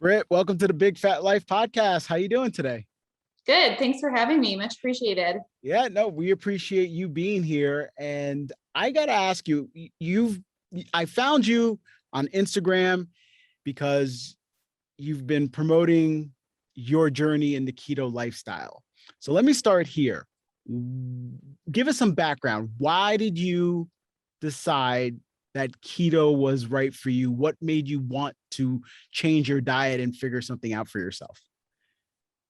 Britt, welcome to the Big Fat Life podcast. How you doing today? Good. Thanks for having me. Much appreciated. Yeah, no, we appreciate you being here. And I got to ask you, I found you on Instagram because you've been promoting your journey in the keto lifestyle. So let me start here. Give us some background. Why did you decide that keto was right for you? What made you want to change your diet and figure something out for yourself?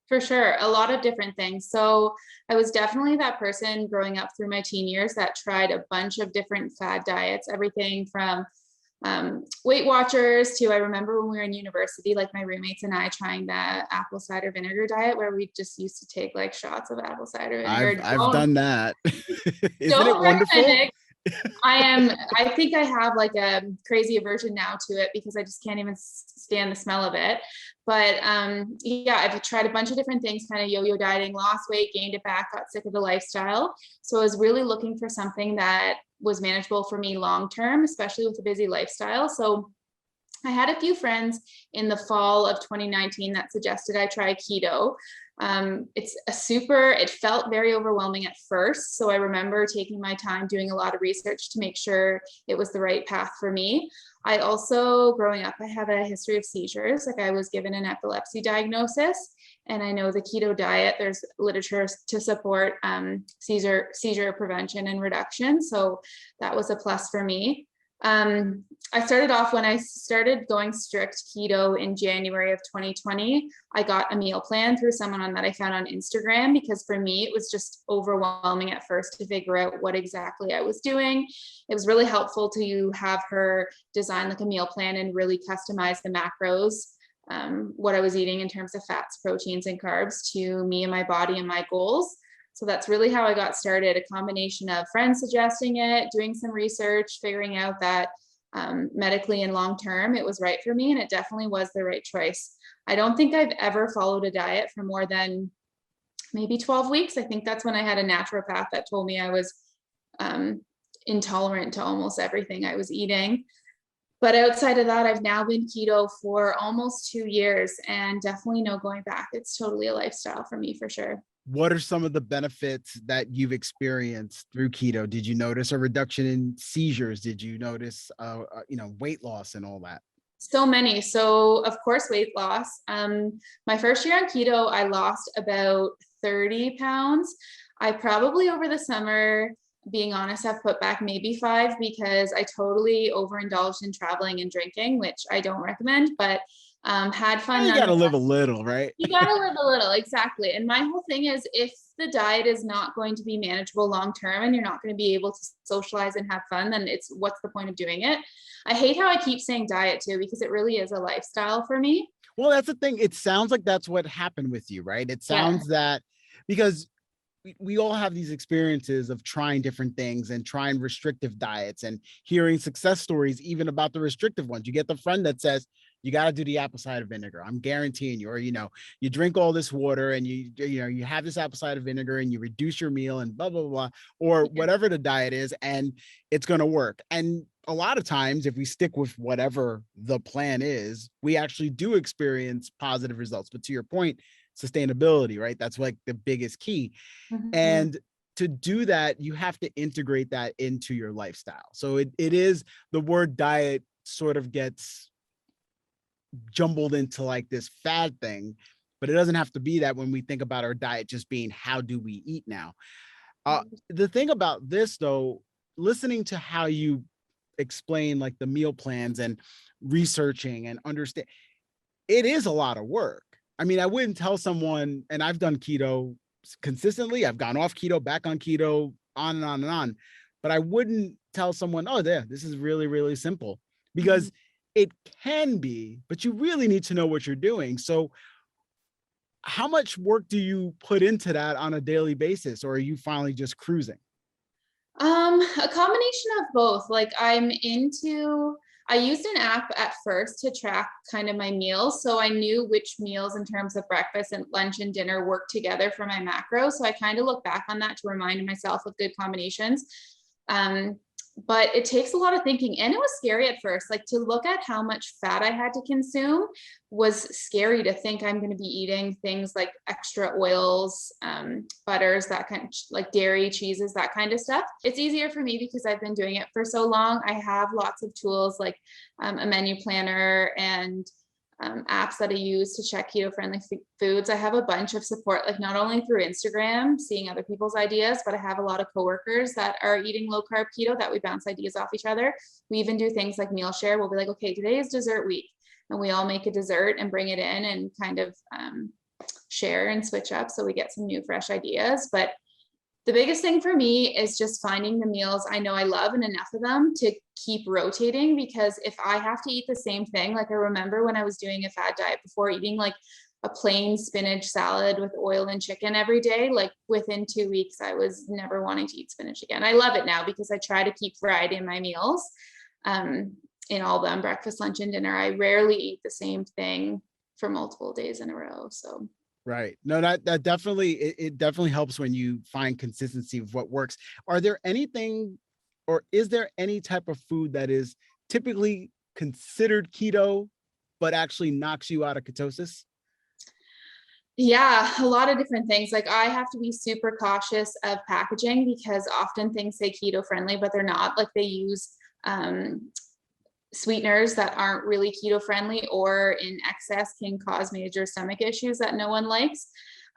For sure. A lot of different things. So I was definitely that person growing up through my teen years that tried a bunch of different fad diets, everything from Weight Watchers to, I remember when we were in university, like my roommates and I trying the apple cider vinegar diet where we just used to take like shots of apple cider I've vinegar. I've done that. Isn't it Don't recommend wonderful? it. I think I have like a crazy aversion now to it because I just can't even stand the smell of it. But yeah, I've tried a bunch of different things, kind of yo-yo dieting, lost weight, gained it back, got sick of the lifestyle. So I was really looking for something that was manageable for me long-term, especially with a busy lifestyle. So I had a few friends in the fall of 2019 that suggested I try keto. It felt very overwhelming at first. So I remember taking my time doing a lot of research to make sure it was the right path for me. I also, growing up, I have a history of seizures. Like I was given an epilepsy diagnosis, and I know the keto diet, there's literature to support seizure prevention and reduction. So that was a plus for me. I started off when I started going strict keto in January of 2020. I got a meal plan through someone that I found on Instagram because for me, it was just overwhelming at first to figure out what exactly I was doing. It was really helpful to have her design like a meal plan and really customize the macros, what I was eating in terms of fats, proteins, and carbs to me and my body and my goals. So that's really how I got started, a combination of friends suggesting it, doing some research, figuring out that medically and long-term, it was right for me. And it definitely was the right choice. I don't think I've ever followed a diet for more than maybe 12 weeks. I think that's when I had a naturopath that told me I was intolerant to almost everything I was eating. But outside of that, I've now been keto for almost 2 years and definitely no going back. It's totally a lifestyle for me for sure. What are some of the benefits that you've experienced through keto? Did you notice a reduction in seizures? Did you notice, weight loss and all that? So many. So of course, weight loss. My first year on keto, I lost about 30 pounds. I probably over the summer, being honest, have put back maybe 5 because I totally overindulged in traveling and drinking, which I don't recommend, but had fun. You got to live a little, right? You got to live a little, exactly. And my whole thing is if the diet is not going to be manageable long term and you're not going to be able to socialize and have fun, then what's the point of doing it? I hate how I keep saying diet too, because it really is a lifestyle for me. Well, that's the thing. It sounds like that's what happened with you, right? It Yeah. sounds that because we all have these experiences of trying different things and trying restrictive diets and hearing success stories, even about the restrictive ones. You get the friend that says, you got to do the apple cider vinegar. I'm guaranteeing you, or, you drink all this water and you have this apple cider vinegar and you reduce your meal and blah, blah, blah, or whatever the diet is. And it's going to work. And a lot of times, if we stick with whatever the plan is, we actually do experience positive results. But to your point, sustainability, right? That's like the biggest key. Mhm. And to do that, you have to integrate that into your lifestyle. So it is, the word diet sort of gets jumbled into like this fad thing, but it doesn't have to be that when we think about our diet just being how do we eat now. The thing about this though, listening to how you explain like the meal plans and researching and understand, it is a lot of work. I mean, I wouldn't tell someone, and I've done keto consistently, I've gone off keto, back on keto, on and on and on, but I wouldn't tell someone, oh, there, this is really, really simple, Mhm. because it can be, but you really need to know what you're doing. So how much work do you put into that on a daily basis, or are you finally just cruising? A combination of both. Like I used an app at first to track kind of my meals. So I knew which meals in terms of breakfast and lunch and dinner worked together for my macros. So I kind of look back on that to remind myself of good combinations. Um, but it takes a lot of thinking, and it was scary at first. Like, to look at how much fat I had to consume was scary. To think I'm going to be eating things like extra oils, butters, that kind of, like dairy, cheeses, that kind of stuff. It's easier for me because I've been doing it for so long. I have lots of tools like a menu planner and apps that I use to check keto friendly foods. I have a bunch of support, like not only through Instagram, seeing other people's ideas, but I have a lot of coworkers that are eating low carb keto that we bounce ideas off each other. We even do things like meal share. We'll be like, okay, today is dessert week. And we all make a dessert and bring it in and kind of share and switch up. So we get some new, fresh ideas. But the biggest thing for me is just finding the meals I know I love and enough of them to keep rotating, because if I have to eat the same thing, like I remember when I was doing a fad diet before, eating like a plain spinach salad with oil and chicken every day, like within 2 weeks, I was never wanting to eat spinach again. I love it now because I try to keep variety in my meals, in all of them, breakfast, lunch, and dinner. I rarely eat the same thing for multiple days in a row. So Right. No, that definitely, it definitely helps when you find consistency of what works. Are there anything, or is there any type of food that is typically considered keto, but actually knocks you out of ketosis? yeah, a lot of different things. Like, I have to be super cautious of packaging because often things say keto friendly, but they're not. Like, they use sweeteners that aren't really keto friendly, or in excess can cause major stomach issues that no one likes.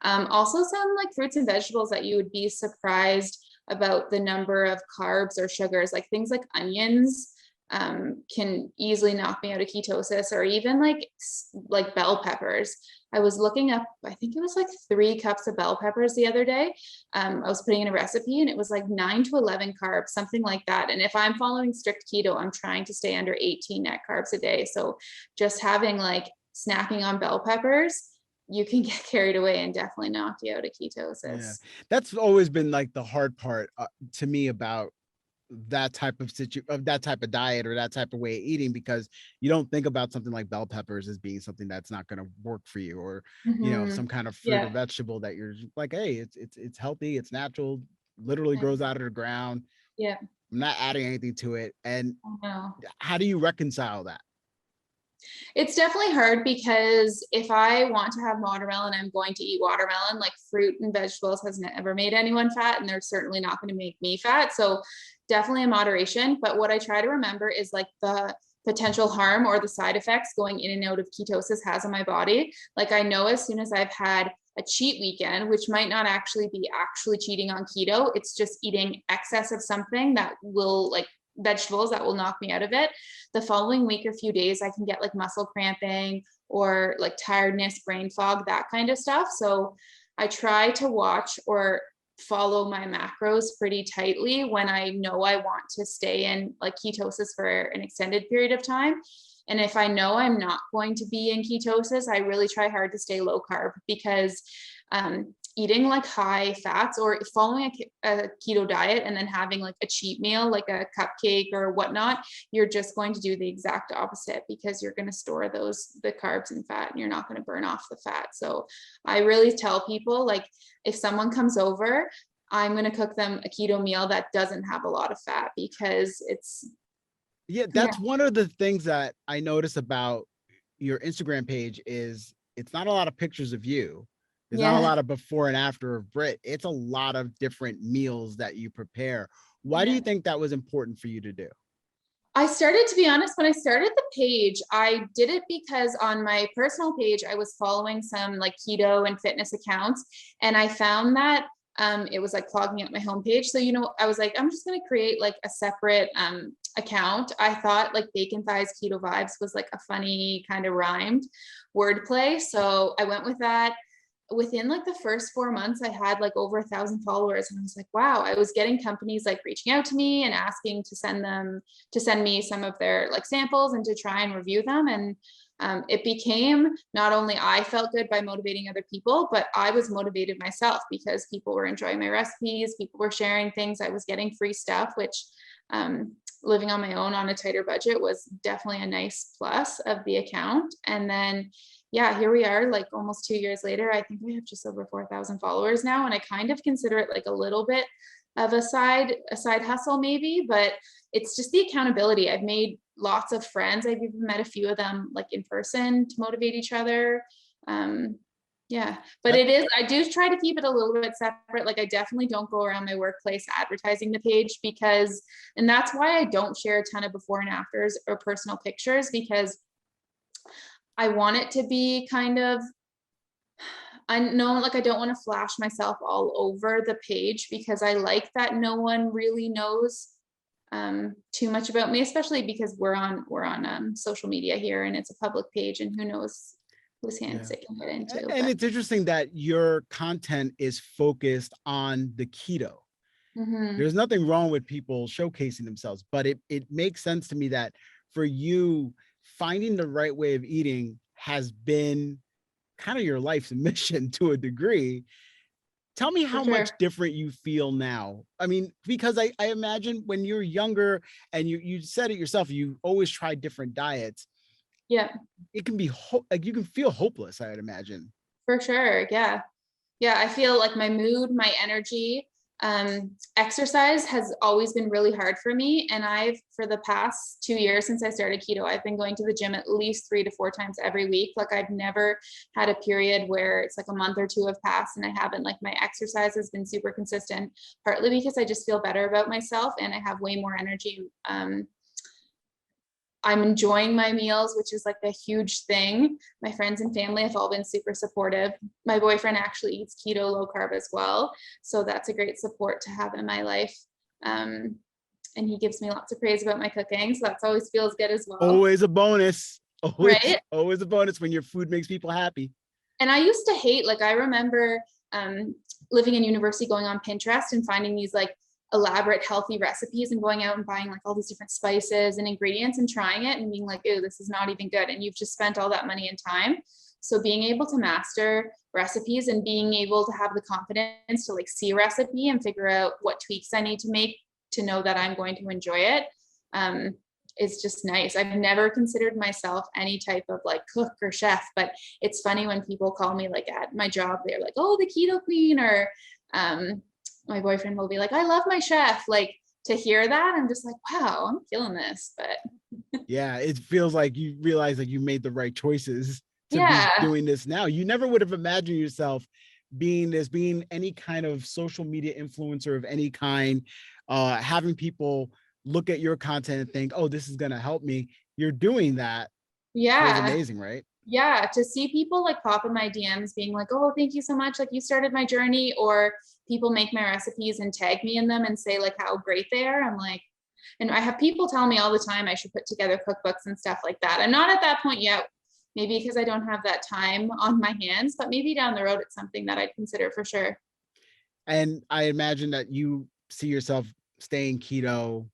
Also, some like fruits and vegetables that you would be surprised about the number of carbs or sugars, like things like onions, can easily knock me out of ketosis, or even like bell peppers. I was looking up, I think it was like 3 cups of bell peppers the other day. I was putting in a recipe and it was like 9 to 11 carbs, something like that. And if I'm following strict keto, I'm trying to stay under 18 net carbs a day. So just having like snacking on bell peppers, you can get carried away and definitely knock you out of Yeah, ketosis. that's always been like the hard part to me about that type of diet or that type of way of eating, because you don't think about something like bell peppers as being something that's not going to work for you, or Mhm. some kind of fruit or Yeah. vegetable that you're like, hey, it's healthy, it's natural, literally grows out of the ground. Yeah. I'm not adding anything to it. And I know. how do you reconcile that? It's definitely hard because if I want to have watermelon, I'm going to eat watermelon. Like, fruit and vegetables has never made anyone fat, and they're certainly not going to make me fat. So definitely in moderation. But what I try to remember is like the potential harm or the side effects going in and out of ketosis has on my body. Like, I know as soon as I've had a cheat weekend, which might not actually be actually cheating on keto, it's just eating excess of something that will, like vegetables, that will knock me out of it. The following week or few days, I can get like muscle cramping or like tiredness, brain fog, that kind of stuff. So I try to watch or follow my macros pretty tightly when I know I want to stay in like ketosis for an extended period of time. And if I know I'm not going to be in ketosis, I really try hard to stay low carb, because eating like high fats or following a keto diet and then having like a cheat meal, like a cupcake or whatnot, you're just going to do the exact opposite, because you're going to store the carbs and fat, and you're not going to burn off the fat. So I really tell people, like, if someone comes over, I'm going to cook them a keto meal that doesn't have a lot of fat, because Yeah, yeah, that's one of the things that I notice about your Instagram page is it's not a lot of pictures of you. There's not a yeah, lot of before and after of Brit. It's a lot of different meals that you prepare. Why do yeah. you think that was important for you to do? I started, to be honest, when I started the page, I did it because on my personal page, I was following some like keto and fitness accounts, and I found that it was like clogging up my homepage. So, I was like, I'm just going to create like a separate account. I thought like bacon thighs keto vibes was like a funny kind of rhymed wordplay. So I went with that. Within like the first 4 months, I had like over 1,000 followers, and I was like, wow. I was getting companies like reaching out to me and asking to send me some of their like samples and to try and review them. And it became, not only I felt good by motivating other people, but I was motivated myself, because people were enjoying my recipes, people were sharing things, I was getting free stuff, which living on my own on a tighter budget was definitely a nice plus of the account. And then yeah, here we are, like almost 2 years later. I think we have just over 4,000 followers now. And I kind of consider it like a little bit of a side hustle maybe, but it's just the accountability. I've made lots of friends. I've even met a few of them like in person to motivate each other. Um, yeah, but That, it is, I do try to keep it a little bit separate. Like I definitely don't go around my workplace advertising the page because, and that's why I don't share a ton of before and afters or personal pictures, because I want it to be kind of, I know, like, I don't want to flash myself all over the page because I like that no one really knows too much about me, especially because we're on social media here and it's a public page and who knows whose yeah. hands it can get into. And But it's interesting that your content is focused on the keto. mhm, There's nothing wrong with people showcasing themselves, but it makes sense to me that for you, finding the right way of eating has been kind of your life's mission to a degree. Tell me for how sure. much different you feel now. I mean, because I imagine when you're younger and you said it yourself, you always try different diets. Yeah, It can be like you can feel hopeless, I would imagine. for sure. Yeah. Yeah, I feel like my mood, my energy, exercise has always been really hard for me. And I've, for the past 2 years since I started keto, I've been going to the gym at least 3 to 4 times every week. Like I've never had a period where it's like a month or two have passed and I haven't. Like my exercise has been super consistent, partly because I just feel better about myself and I have way more energy. I'm enjoying my meals, which is like a huge thing. My friends and family have all been super supportive. My boyfriend actually eats keto, low carb as well. So that's a great support to have in my life. Um, and he gives me lots of praise about my cooking. So that's always feels good as well. Always a bonus. Always, Right. always a bonus when your food makes people happy. And I used to hate, like, I remember living in university, going on Pinterest and finding these like elaborate healthy recipes and going out and buying like all these different spices and ingredients and trying it and being like, oh, this is not even good. And you've just spent all that money and time. So being able to master recipes and being able to have the confidence to like see a recipe and figure out what tweaks I need to make to know that I'm going to enjoy it, is just nice. I've never considered myself any type of like cook or chef, but it's funny when people call me like at my job, they're like, oh, the keto queen, or my boyfriend will be like, I love my chef. Like to hear that, I'm just like, wow, I'm feeling this. But Yeah, it feels like you realize that you made the right choices to be yeah, doing this now. You never would have imagined yourself being any kind of social media influencer of any kind, having people look at your content and think, oh, this is going to help me. You're doing that feels yeah, amazing, right? yeah. To see people like pop in my DMs being like, oh, thank you so much. Like you started my journey, or people make my recipes and tag me in them and say like how great they are. I'm like, and I have people tell me all the time I should put together cookbooks and stuff like that. I'm not at that point yet, maybe because I don't have that time on my hands, but maybe down the road it's something that I'd consider for sure. And I imagine that you see yourself staying keto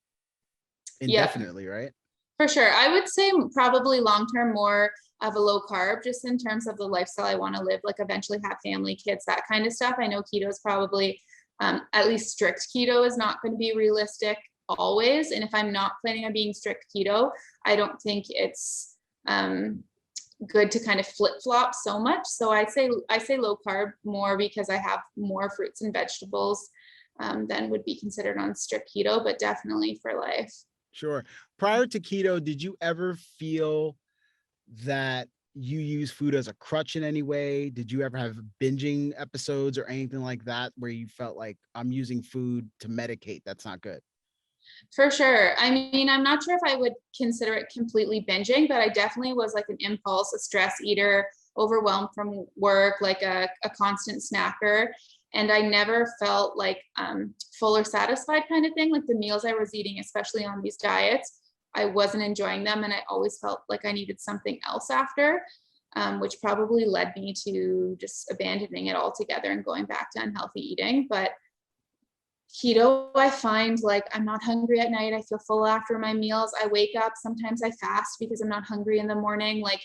Yep, indefinitely, right? for sure. I would say probably long term more of a low carb, just in terms of the lifestyle I want to live, like eventually have family, kids, that kind of stuff. I know keto is probably, at least strict keto is not going to be realistic always. And if I'm not planning on being strict keto, I don't think it's good to kind of flip flop so much. So I say low carb more because I have more fruits and vegetables than would be considered on strict keto, but definitely for life. Sure. Prior to keto, did you ever feel that you use food as a crutch in any way? Did you ever have binging episodes or anything like that where you felt like I'm using food to medicate? That's not good. For sure. I mean, I'm not sure if I would consider it completely binging, but I definitely was like an impulse, a stress eater, overwhelmed from work, like a constant snacker. And I never felt like full or satisfied kind of thing. Like the meals I was eating, especially on these diets, I wasn't enjoying them. And I always felt like I needed something else after, which probably led me to just abandoning it altogether and going back to unhealthy eating. But keto, I find like I'm not hungry at night. I feel full after my meals. I wake up. Sometimes I fast because I'm not hungry in the morning. Like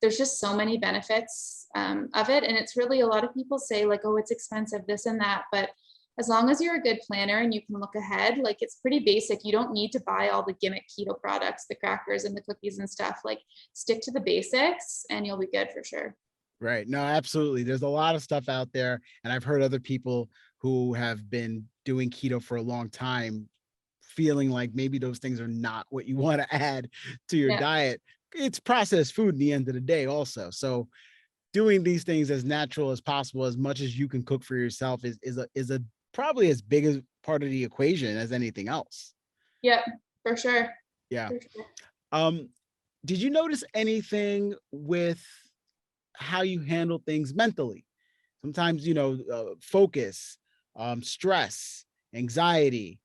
there's just so many benefits of it. And it's really, a lot of people say like, oh, it's expensive, this and that. But as long as you're a good planner and you can look ahead, like it's pretty basic. You don't need to buy all the gimmick keto products, the crackers and the cookies and stuff. Like stick to the basics and you'll be good for sure. Right. No, absolutely. There's a lot of stuff out there. And I've heard other people who have been doing keto for a long time, feeling like maybe those things are not what you want to add to your Yeah. diet. It's processed food in the end of the day also. So doing these things as natural as possible, as much as you can cook for yourself, is a probably as big a part of the equation as anything else. Yep, for sure. Yeah. For sure. Um, did you notice anything with how you handle things mentally? Sometimes, focus, stress, anxiety,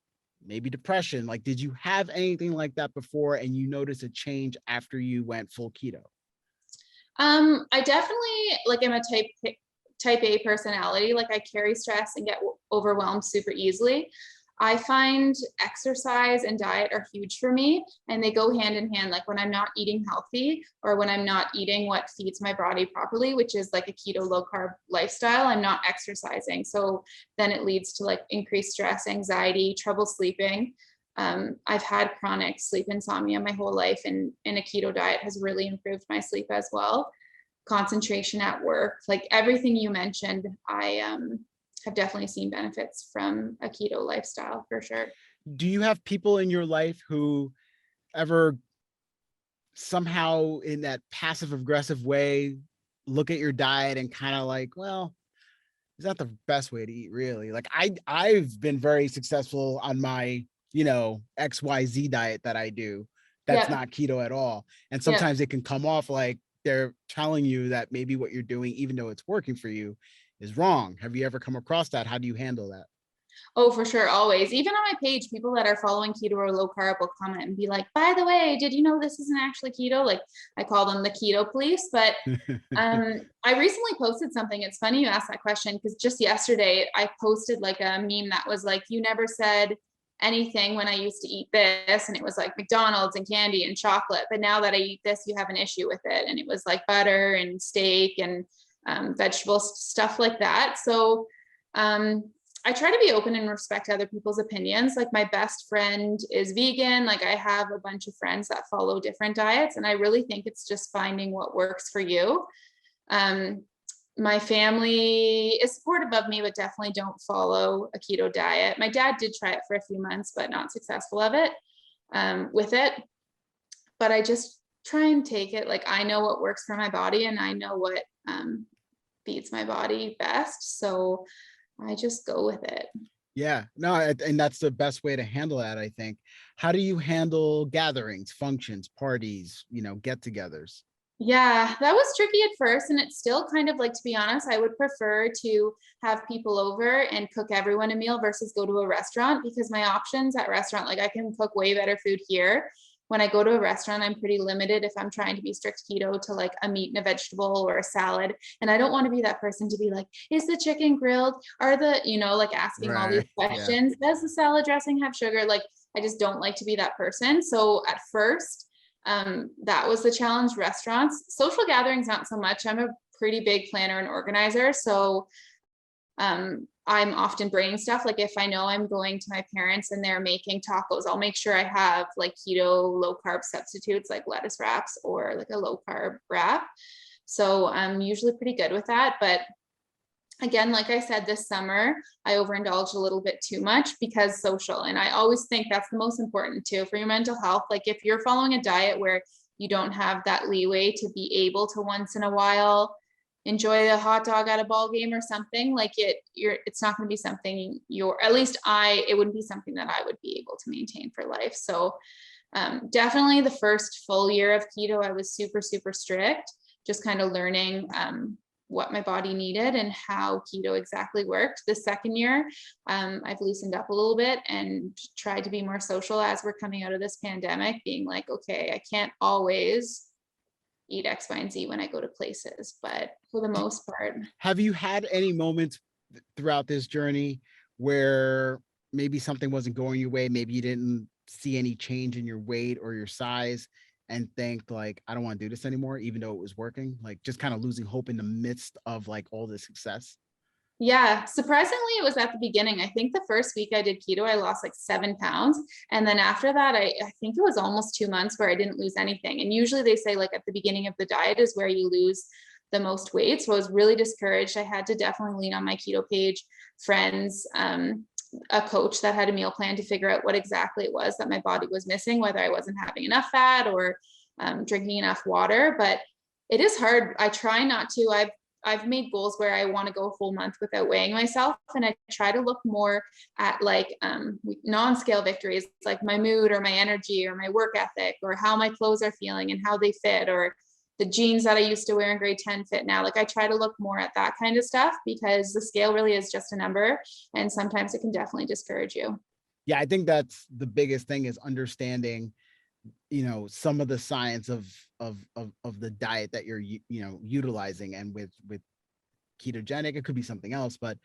maybe depression. Like, did you have anything like that before and you notice a change after you went full keto? I definitely like am a type A personality. Like I carry stress and get overwhelmed super easily. I find exercise and diet are huge for me and they go hand in hand. Like when I'm not eating healthy or when I'm not eating what feeds my body properly, which is like a keto low carb lifestyle, I'm not exercising. So then it leads to like increased stress, anxiety, trouble sleeping. I've had chronic sleep insomnia my whole life, and a keto diet has really improved my sleep as well. Concentration at work, like everything you mentioned, I have definitely seen benefits from a keto lifestyle for sure. Do you have people in your life who ever somehow in that passive aggressive way look at your diet and kind of like, well, is that the best way to eat really? Like I've been very successful on my, XYZ diet that I do. That's Yeah, not keto at all. And yeah. sometimes it can come off like they're telling you that maybe what you're doing, even though it's working for you, is wrong. Have you ever come across that? How do you handle that? Oh, for sure. Always. Even on my page, people that are following keto or low carb will comment and be like, by the way, did you know this isn't actually keto? Like I call them the keto police. But I recently posted something. It's funny you asked that question because just yesterday I posted like a meme that was like, you never said anything when I used to eat this. And it was like McDonald's and candy and chocolate. But now that I eat this, you have an issue with it. And it was like butter and steak and vegetables, stuff like that. So I try to be open and respect other people's opinions. Like my best friend is vegan. Like I have a bunch of friends that follow different diets. And I really think it's just finding what works for you. My family is supportive of me, but definitely don't follow a keto diet. My dad did try it for a few months, but not successful with it. But I just try and take it. Like I know what works for my body and I know what feeds my body best. So I just go with it. Yeah, no, and that's the best way to handle that, I think. How do you handle gatherings, functions, parties, get-togethers? Yeah, that was tricky at first. And it's still kind of like, to be honest, I would prefer to have people over and cook everyone a meal versus go to a restaurant because my options at restaurant, like I can cook way better food here. When I go to a restaurant, I'm pretty limited if I'm trying to be strict keto to like a meat and a vegetable or a salad. And I don't want to be that person to be like, is the chicken grilled? Are like asking all these Right. Yeah. questions. Does the salad dressing have sugar? Like, I just don't like to be that person. So at first, that was the challenge. Restaurants, social gatherings, not so much. I'm a pretty big planner and organizer. So I'm often bringing stuff. Like if I know I'm going to my parents and they're making tacos, I'll make sure I have like keto low carb substitutes like lettuce wraps or like a low carb wrap. So I'm usually pretty good with that. But again, like I said, this summer, I overindulged a little bit too much because social. And I always think that's the most important too for your mental health. Like if you're following a diet where you don't have that leeway to be able to once in a while enjoy a hot dog at a ball game or something, like it's not going to be something it wouldn't be something that I would be able to maintain for life. So definitely the first full year of keto, I was super, super strict, just kind of learning what my body needed and how keto exactly worked. The second year, I've loosened up a little bit and tried to be more social as we're coming out of this pandemic, being like, okay, I can't always eat X, Y, and Z when I go to places, but for the most part. Have you had any moments throughout this journey where maybe something wasn't going your way, maybe you didn't see any change in your weight or your size and think like, I don't want to do this anymore, even though it was working, like just kind of losing hope in the midst of like all the success? Yeah, surprisingly, it was at the beginning. I think the first week I did keto, I lost like 7 pounds. And then after that, I think it was almost 2 months where I didn't lose anything. And usually they say like at the beginning of the diet is where you lose the most weight. So I was really discouraged. I had to definitely lean on my keto page friends. a coach that had a meal plan to figure out what exactly it was that my body was missing, whether I wasn't having enough fat or drinking enough water. But it is hard. I try not to. I've made goals where I want to go a full month without weighing myself. And I try to look more at like non-scale victories, like my mood or my energy or my work ethic or how my clothes are feeling and how they fit, or the jeans that I used to wear in grade 10 fit now. Like I try to look more at that kind of stuff because the scale really is just a number. And sometimes it can definitely discourage you. Yeah, I think that's the biggest thing, is understanding, some of the science of the diet that you're utilizing. And with ketogenic, it could be something else, but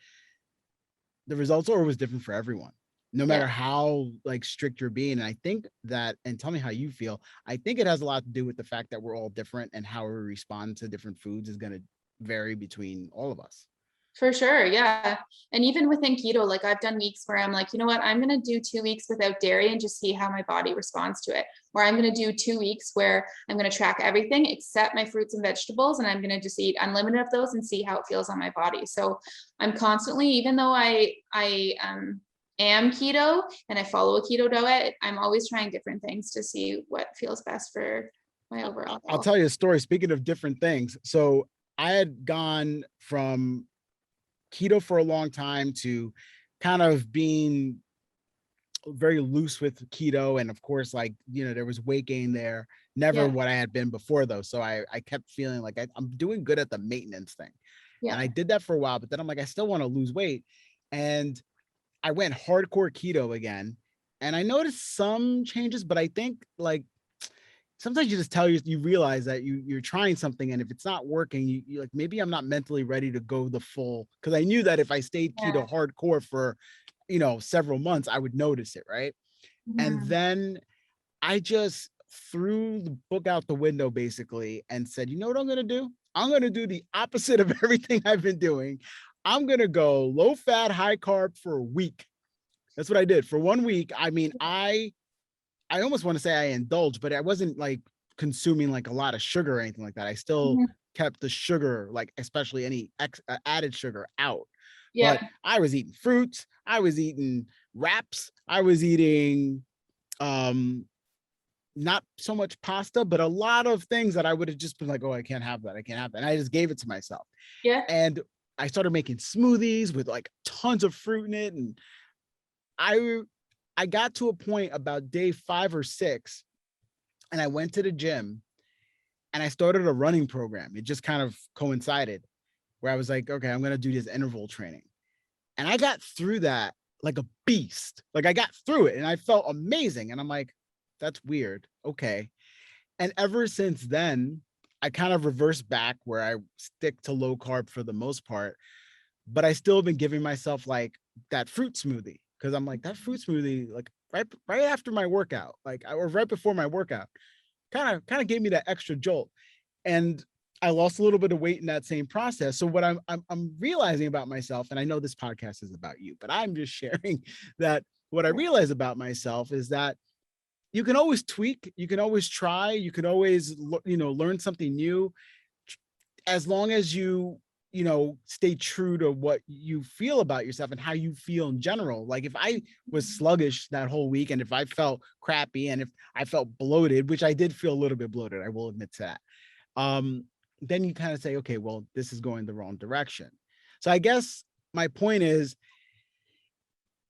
the results are always different for everyone, no matter how like strict you're being. And I think that, and tell me how you feel, I think it has a lot to do with the fact that we're all different, and how we respond to different foods is going to vary between all of us. For sure. Yeah. And even within keto, like I've done weeks where I'm like, you know what, I'm going to do 2 weeks without dairy and just see how my body responds to it. Or I'm going to do 2 weeks where I'm going to track everything except my fruits and vegetables. And I'm going to just eat unlimited of those and see how it feels on my body. So I'm constantly, even though I am keto and I follow a keto diet, I'm always trying different things to see what feels best for my overall health. I'll tell you a story. Speaking of different things. So I had gone from keto for a long time to kind of being very loose with keto. And of course, like, there was weight gain there, never what I had been before though. So I kept feeling like I'm doing good at the maintenance thing. And I did that for a while, but then I'm like, I still want to lose weight. And I went hardcore keto again. And I noticed some changes, but I think like sometimes you just you realize that you're trying something, and if it's not working, you like, maybe I'm not mentally ready to go the full, because I knew that if I stayed keto hardcore for, several months, I would notice it. Right. And then I just threw the book out the window basically and said, you know what I'm going to do? I'm going to do the opposite of everything I've been doing. I'm going to go low fat, high carb for a week. That's what I did for 1 week. I mean, I almost want to say I indulged, but I wasn't like consuming like a lot of sugar or anything like that. I still kept the sugar, like especially any added sugar, out. But I was eating fruits. I was eating wraps. I was eating not so much pasta, but a lot of things that I would have just been like, oh, I can't have that. I can't have that. And I just gave it to myself. Yeah. And I started making smoothies with like tons of fruit in it. And I got to a point about day 5 or 6, and I went to the gym and I started a running program. It just kind of coincided where I was like, okay, I'm going to do this interval training. And I got through that like a beast. Like I got through it and I felt amazing. And I'm like, that's weird. Okay. And ever since then, I kind of reversed back where I stick to low carb for the most part, but I still have been giving myself like that fruit smoothie. Cause I'm like, that fruit smoothie, like right after my workout, or right before my workout, kind of gave me that extra jolt. And I lost a little bit of weight in that same process. So what I'm realizing about myself, and I know this podcast is about you, but I'm just sharing that what I realize about myself is that you can always tweak, you can always try, you can always, learn something new, as long as you stay true to what you feel about yourself and how you feel in general. Like if I was sluggish that whole week, and if I felt crappy, and if I felt bloated, which I did feel a little bit bloated, I will admit to that. Then you kind of say, okay, well, this is going the wrong direction. So I guess my point is,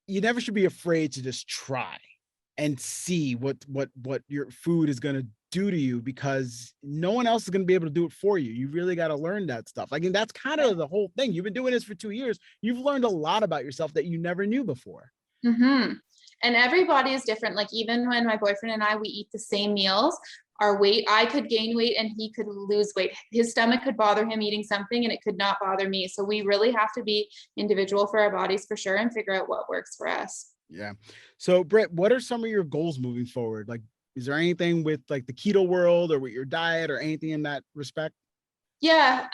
you never should be afraid to just try and see what your food is going to do to you, because no one else is going to be able to do it for you. You really got to learn that stuff. I mean, that's kind of the whole thing. You've been doing this for 2 years. You've learned a lot about yourself that you never knew before. And everybody is different. Like even when my boyfriend and I, we eat the same meals, our weight, I could gain weight and he could lose weight. His stomach could bother him eating something and it could not bother me. So we really have to be individual for our bodies for sure, and figure out what works for us. Yeah. So Britt, what are some of your goals moving forward? Like, is there anything with like the keto world or with your diet or anything in that respect? Yeah.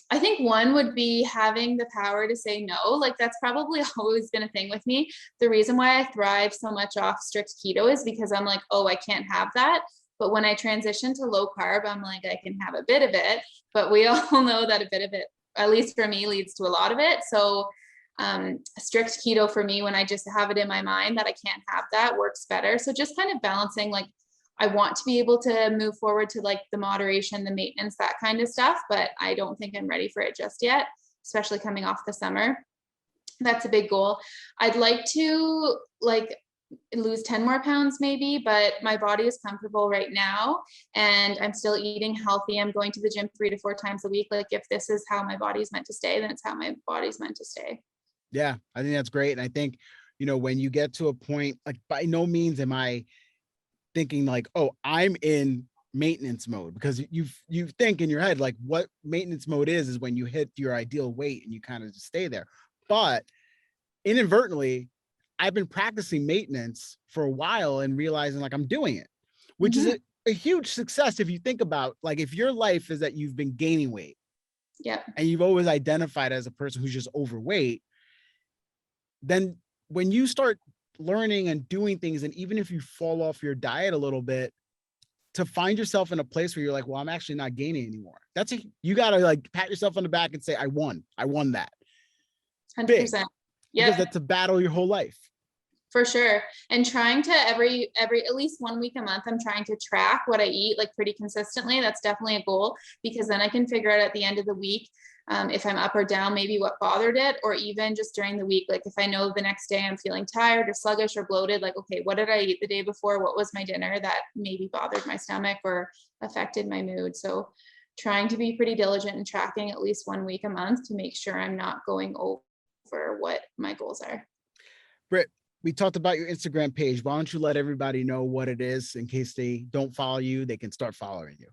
I think one would be having the power to say no. Like that's probably always been a thing with me. The reason why I thrive so much off strict keto is because I'm like, oh, I can't have that. But when I transition to low carb, I'm like, I can have a bit of it, but we all know that a bit of it, at least for me, leads to a lot of it. So Strict keto for me, when I just have it in my mind that I can't have that, works better. So just kind of balancing, like, I want to be able to move forward to like the moderation, the maintenance, that kind of stuff, but I don't think I'm ready for it just yet, especially coming off the summer. That's a big goal. I'd like to like lose 10 more pounds maybe, but my body is comfortable right now and I'm still eating healthy. I'm going to the gym 3 to 4 times a week. Like, if this is how my body's meant to stay, then it's how my body's meant to stay. Yeah, I think that's great. And I think, when you get to a point, like, by no means am I thinking like, oh, I'm in maintenance mode, because you think in your head, like, what maintenance mode is when you hit your ideal weight and you kind of just stay there. But inadvertently, I've been practicing maintenance for a while and realizing like I'm doing it, which is a huge success. If you think about, like, if your life is that you've been gaining weight, and you've always identified as a person who's just overweight, then when you start learning and doing things, and even if you fall off your diet a little bit, to find yourself in a place where you're like, well, I'm actually not gaining anymore. You got to like pat yourself on the back and say, I won that. 100%. Big, because that's a battle your whole life. For sure. And trying to every at least 1 week a month, I'm trying to track what I eat, like, pretty consistently. That's definitely a goal, because then I can figure out at the end of the week, if I'm up or down, maybe what bothered it, or even just during the week. Like, if I know the next day I'm feeling tired or sluggish or bloated, like, okay, what did I eat the day before? What was my dinner that maybe bothered my stomach or affected my mood? So trying to be pretty diligent and tracking at least 1 week a month to make sure I'm not going over what my goals are. Britt, we talked about your Instagram page. Why don't you let everybody know what it is, in case they don't follow you, they can start following you.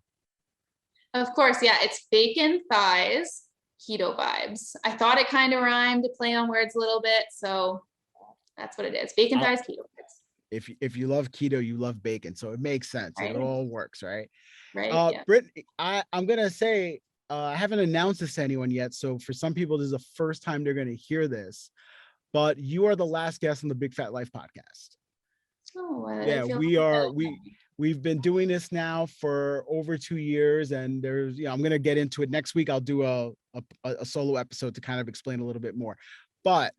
Of course. Yeah. It's bacon thighs, keto vibes. I thought it kind of rhymed, to play on words a little bit. So that's what it is. Bacon thighs, keto vibes. If you love keto, you love bacon. So it makes sense. Right. It all works, right? Right. Yeah. Britt, I'm going to say, I haven't announced this to anyone yet. So for some people, this is the first time they're going to hear this, but you are the last guest on the Big Fat Life podcast. Oh, yeah, we've been doing this now for over 2 years, and there's, I'm going to get into it next week. I'll do a solo episode to kind of explain a little bit more, but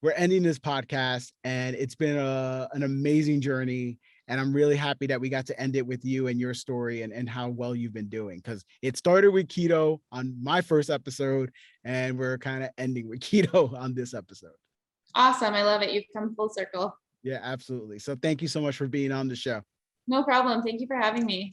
we're ending this podcast, and it's been an amazing journey. And I'm really happy that we got to end it with you and your story and how well you've been doing, because it started with keto on my first episode, and we're kind of ending with keto on this episode. Awesome. I love it. You've come full circle. Yeah, absolutely. So thank you so much for being on the show. No problem. Thank you for having me.